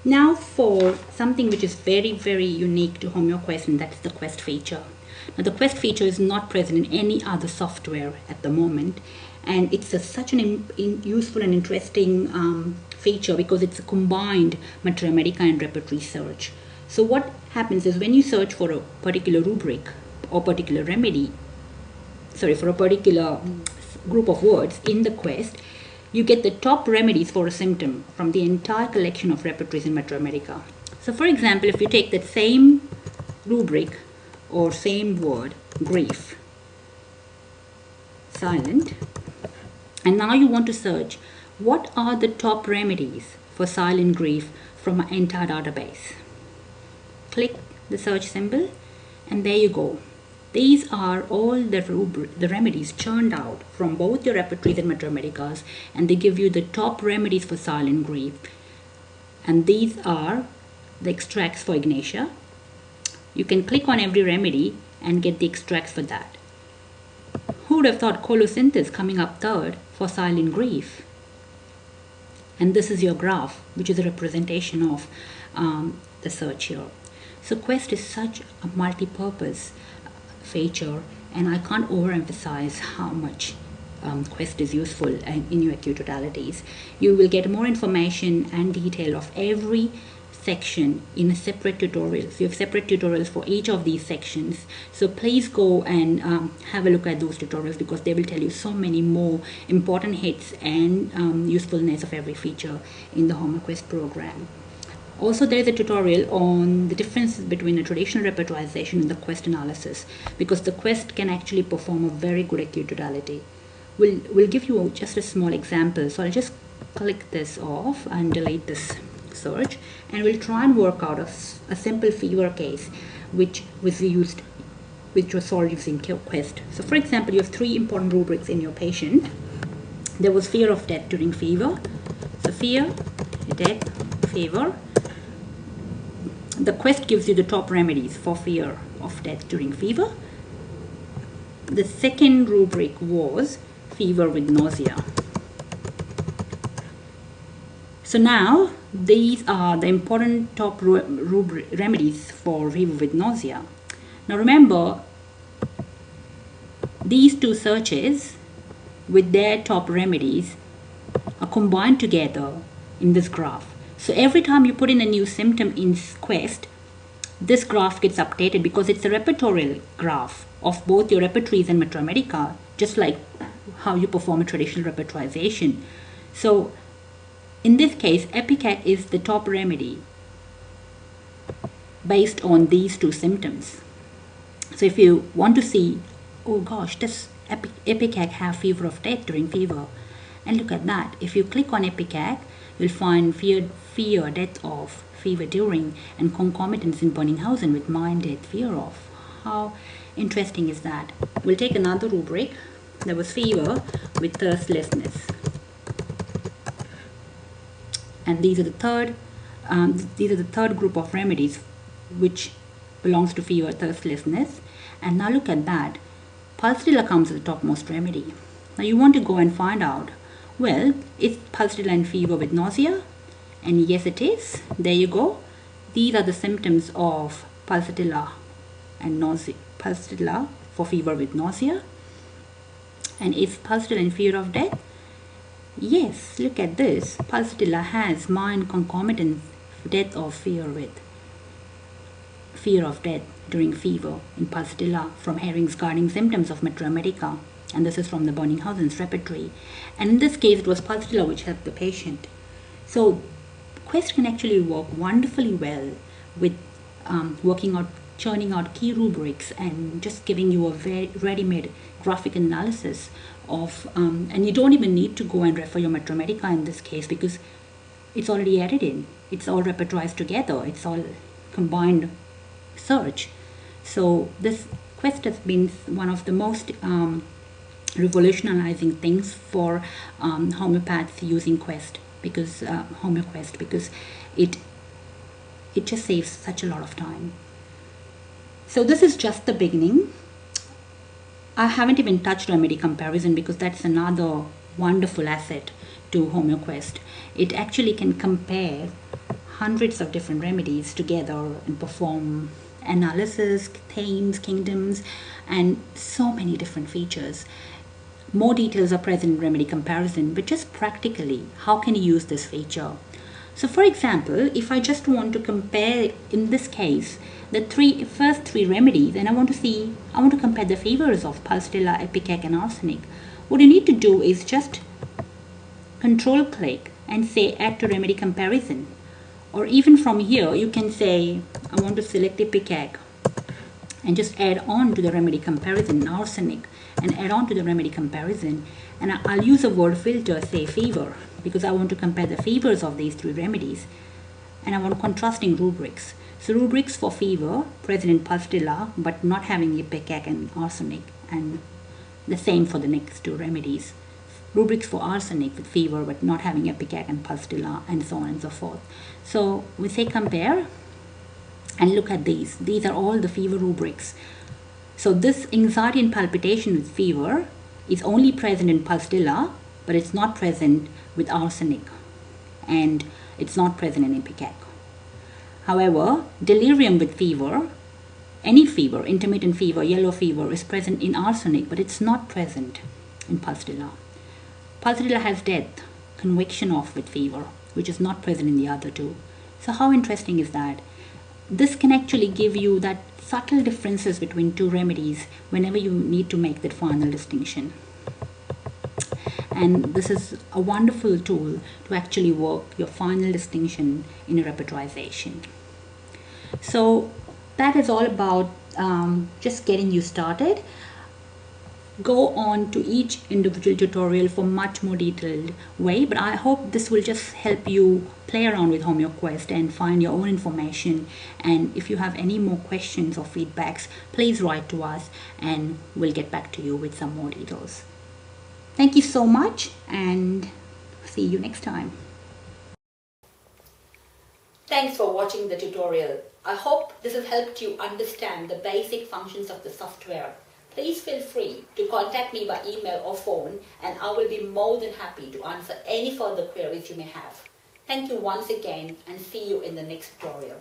Now for something which is very, very unique to HomeoQuest, and that's the Quest feature. Now the Quest feature is not present in any other software at the moment, and it's such an useful and interesting feature because it's a combined Mathematical and repertory search. So what happens is when you search for a particular rubric or particular remedy, for a particular group of words in the Quest, you get the top remedies for a symptom from the entire collection of repertories in Mathematica. So for example, if you take that same rubric or same word, grief, silent, and now you want to search what are the top remedies for silent grief from our entire database. Click the search symbol and there you go. These are all the remedies churned out from both your repertories and Mathematicas, and they give you the top remedies for silent grief. And these are the extracts for Ignatia. You can click on every remedy and get the extracts for that. Who would have thought colocynthis coming up third for silent grief? And this is your graph, which is a representation of the search here. So Quest is such a multi-purpose feature, and I can't overemphasize how much Quest is useful in your acute totalities. You will get more information and detail of every section in a separate tutorial. So you have separate tutorials for each of these sections. So please go and have a look at those tutorials because they will tell you so many more important hits and usefulness of every feature in the HomeoQuest program. Also, there is a tutorial on the differences between a traditional repertorization and the Quest analysis, because the Quest can actually perform a very good acute totality. We'll give you just a small example. So I'll just click this off and delete this search, and we'll try and work out a simple fever case which was solved using Quest. So for example, you have three important rubrics in your patient. There was fear of death during fever. So fear, death, fever. The Quest gives you the top remedies for fear of death during fever. The second rubric was fever with nausea. So now these are the important top remedies for fever with nausea. Now remember, these two searches with their top remedies are combined together in this graph. So every time you put in a new symptom in Quest, this graph gets updated because it's a repertorial graph of both your repertories and Mathematica, just like how you perform a traditional repertorization. So in this case, Epicac is the top remedy based on these two symptoms. So if you want to see, oh gosh, does Epicac have fever of death during fever? And look at that. If you click on Epicac, you'll find fear, death of, fever during, and concomitants in Bonninghausen with mind, death, fear of. How interesting is that? We'll take another rubric. There was fever with thirstlessness. And these are the third group of remedies which belongs to fever, thirstlessness. And now look at that. Pulsatilla comes as the topmost remedy. Now you want to go and find out, well, is pulsatilla and fever with nausea? And yes, it is. There you go. These are the symptoms of pulsatilla and nausea. Pulsatilla for fever with nausea. And is pulsatilla and fear of death? Yes, look at this. Pulsatilla has mind concomitant death of fear of death during fever in pulsatilla from Herring's guarding symptoms of Mathematica. And this is from the Bonninghausen's repertory. And in this case, it was pulsatilla which helped the patient. So Quest can actually work wonderfully well with churning out key rubrics and just giving you a very ready-made graphic analysis of, and you don't even need to go and refer your Mathematica in this case because it's already added in. It's all repertorized together. It's all combined search. So this Quest has been one of the most revolutionizing things for homeopaths using Quest because HomeoQuest, because it just saves such a lot of time. So this is just the beginning. I haven't even touched remedy comparison because that's another wonderful asset to HomeoQuest. It actually can compare hundreds of different remedies together and perform analysis, themes, kingdoms, and so many different features. More details are present in remedy comparison, but just practically, how can you use this feature? So for example, if I just want to compare, in this case, the first three remedies, and I want to compare the fevers of pulsatilla, ipecac, and arsenic, what you need to do is just control click and say add to remedy comparison. Or even from here, you can say, I want to select ipecac and just add on to the remedy comparison, arsenic, and add on to the remedy comparison. And I'll use a word filter, say fever, because I want to compare the fevers of these three remedies. And I want contrasting rubrics. So rubrics for fever, present in pulsatilla, but not having ipecac and arsenic, and the same for the next two remedies. Rubrics for arsenic with fever, but not having ipecac and pulsatilla, and so on and so forth. So we say compare, and look at these. These are all the fever rubrics. So this anxiety and palpitation with fever is only present in pulsatilla, but it's not present with arsenic, and it's not present in ipecac. However, delirium with fever, any fever, intermittent fever, yellow fever, is present in arsenic, but it's not present in pulsatilla. Pulsatilla has death, conviction off with fever, which is not present in the other two. So how interesting is that? This can actually give you that subtle differences between two remedies whenever you need to make that final distinction. And this is a wonderful tool to actually work your final distinction in a repertorization. So that is all about just getting you started. Go on to each individual tutorial for much more detailed way, but I hope this will just help you play around with HomeoQuest and find your own information. And if you have any more questions or feedbacks, please write to us and we'll get back to you with some more details. Thank you so much, and see you next time. Thanks for watching the tutorial. I hope this has helped you understand the basic functions of the software. Please feel free to contact me by email or phone, and I will be more than happy to answer any further queries you may have. Thank you once again, and see you in the next tutorial.